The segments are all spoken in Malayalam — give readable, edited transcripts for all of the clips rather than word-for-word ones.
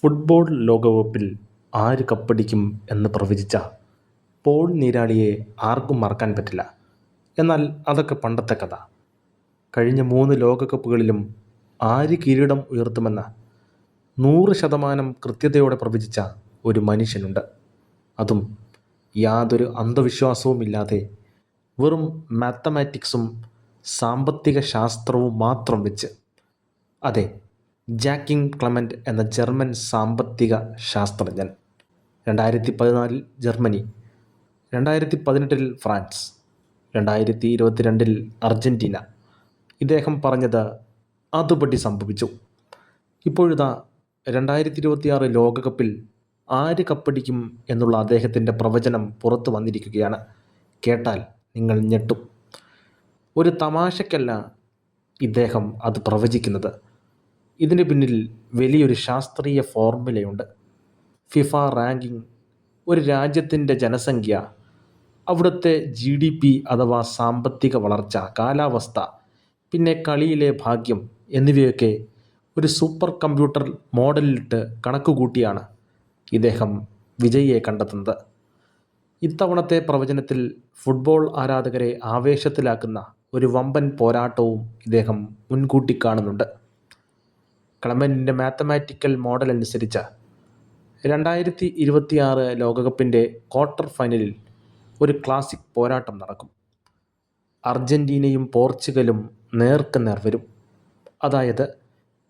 ഫുട്ബോൾ ലോകകപ്പിൽ ആര് കപ്പടിക്കും എന്ന് പ്രവചിച്ച പോൾ നീരാളിയെ ആർക്കും മറക്കാൻ പറ്റില്ല. എന്നാൽ അതൊക്കെ പണ്ടത്തെ കഥ. കഴിഞ്ഞ 3 ലോകകപ്പുകളിലും ആര് കിരീടം ഉയർത്തുമെന്ന് 100% കൃത്യതയോടെ പ്രവചിച്ച ഒരു മനുഷ്യനുണ്ട്. അതും യാതൊരു അന്ധവിശ്വാസവുമില്ലാതെ വെറും മാത്തമാറ്റിക്സും സാമ്പത്തിക ശാസ്ത്രവും മാത്രം വെച്ച്. അതെ, ജാക്കിൻ ക്ലെമൻ്റ് എന്ന ജർമ്മൻ സാമ്പത്തിക ശാസ്ത്രജ്ഞൻ. 2014 ജർമ്മനി, 2018 ഫ്രാൻസ്, 2022 അർജൻറ്റീന. ഇദ്ദേഹം പറഞ്ഞത് അതുപടി സംഭവിച്ചു. ഇപ്പോഴിതാ 2026 ലോകകപ്പിൽ ആര് കപ്പടിക്കും എന്നുള്ള അദ്ദേഹത്തിൻ്റെ പ്രവചനം പുറത്തു വന്നിരിക്കുകയാണ്. കേട്ടാൽ നിങ്ങൾ ഞെട്ടും. ഒരു തമാശക്കല്ല ഇദ്ദേഹം അത് പ്രവചിക്കുന്നത്. ഇതിന് പിന്നിൽ വലിയൊരു ശാസ്ത്രീയ ഫോർമുലയുണ്ട്. ഫിഫ റാങ്കിങ്, ഒരു രാജ്യത്തിൻ്റെ ജനസംഖ്യ, അവിടുത്തെ GDP അഥവാ സാമ്പത്തിക വളർച്ച, കാലാവസ്ഥ, പിന്നെ കളിയിലെ ഭാഗ്യം എന്നിവയൊക്കെ ഒരു സൂപ്പർ കമ്പ്യൂട്ടർ മോഡലിലിട്ട് കണക്കുകൂട്ടിയാണ് ഇദ്ദേഹം വിജയിയെ കണ്ടെത്തുന്നത്. ഇത്തവണത്തെ പ്രവചനത്തിൽ ഫുട്ബോൾ ആരാധകരെ ആവേശത്തിലാക്കുന്ന ഒരു വമ്പൻ പോരാട്ടവും ഇദ്ദേഹം മുൻകൂട്ടി കാണുന്നുണ്ട്. ക്ലെമൻ്റിൻ്റെ മാത്തമാറ്റിക്കൽ മോഡൽ അനുസരിച്ച് 2026 ലോകകപ്പിൻ്റെ ക്വാർട്ടർ ഫൈനലിൽ ഒരു ക്ലാസിക് പോരാട്ടം നടക്കും. അർജൻറ്റീനയും പോർച്ചുഗലും നേർക്കുനേർ വരും. അതായത്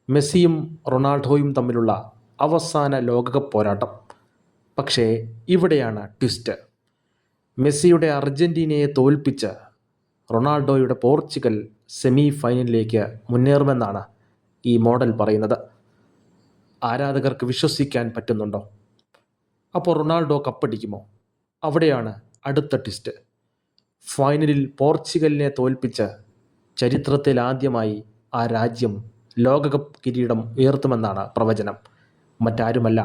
മെസ്സിയും റൊണാൾഡോയും തമ്മിലുള്ള അവസാന ലോകകപ്പ് പോരാട്ടം. പക്ഷേ ഇവിടെയാണ് ട്വിസ്റ്റ്. മെസ്സിയുടെ അർജൻറ്റീനയെ തോൽപ്പിച്ച് റൊണാൾഡോയുടെ പോർച്ചുഗൽ സെമി ഫൈനലിലേക്ക് മുന്നേറുമെന്നാണ് ഈ മോഡൽ പറയുന്നത്. ആരാധകർക്ക് വിശ്വസിക്കാൻ പറ്റുന്നുണ്ടോ? അപ്പോൾ റൊണാൾഡോ കപ്പടിക്കുമോ? അവിടെയാണ് അടുത്ത ട്വിസ്റ്റ്. ഫൈനലിൽ പോർച്ചുഗലിനെ തോൽപ്പിച്ച് ചരിത്രത്തിൽ ആദ്യമായി ആ രാജ്യം ലോകകപ്പ് കിരീടം ഉയർത്തുമെന്നാണ് പ്രവചനം. മറ്റാരുമല്ല,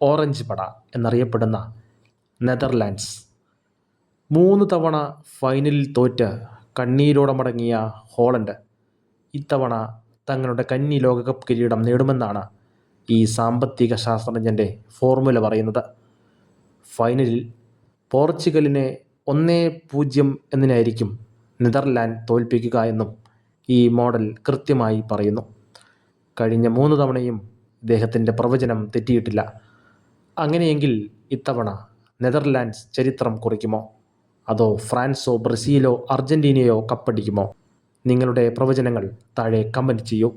ഓറഞ്ച് പട എന്നറിയപ്പെടുന്ന നെതർലാൻഡ്സ്. 3 തവണ ഫൈനലിൽ തോറ്റ് കണ്ണീരോടെ മടങ്ങിയ ഹോളണ്ട് ഇത്തവണ തങ്ങളുടെ കന്നി ലോകകപ്പ് കിരീടം നേടുമെന്നാണ് ഈ സാമ്പത്തിക ശാസ്ത്രജ്ഞൻ്റെ ഫോർമുല പറയുന്നത്. ഫൈനലിൽ പോർച്ചുഗലിനെ 1-0 എന്നിനായിരിക്കും നെതർലാൻഡ് തോൽപ്പിക്കുക എന്നും ഈ മോഡൽ കൃത്യമായി പറയുന്നു. കഴിഞ്ഞ 3 തവണയും ഇദ്ദേഹത്തിൻ്റെ പ്രവചനം തെറ്റിയിട്ടില്ല. അങ്ങനെയെങ്കിൽ ഇത്തവണ നെതർലാൻഡ്സ് ചരിത്രം കുറിക്കുമോ? അതോ ഫ്രാൻസോ ബ്രസീലോ അർജൻറ്റീനയോ കപ്പടിക്കുമോ? നിങ്ങളുടെ പ്രവചനങ്ങൾ താഴെ കമൻറ്റ് ചെയ്യൂ.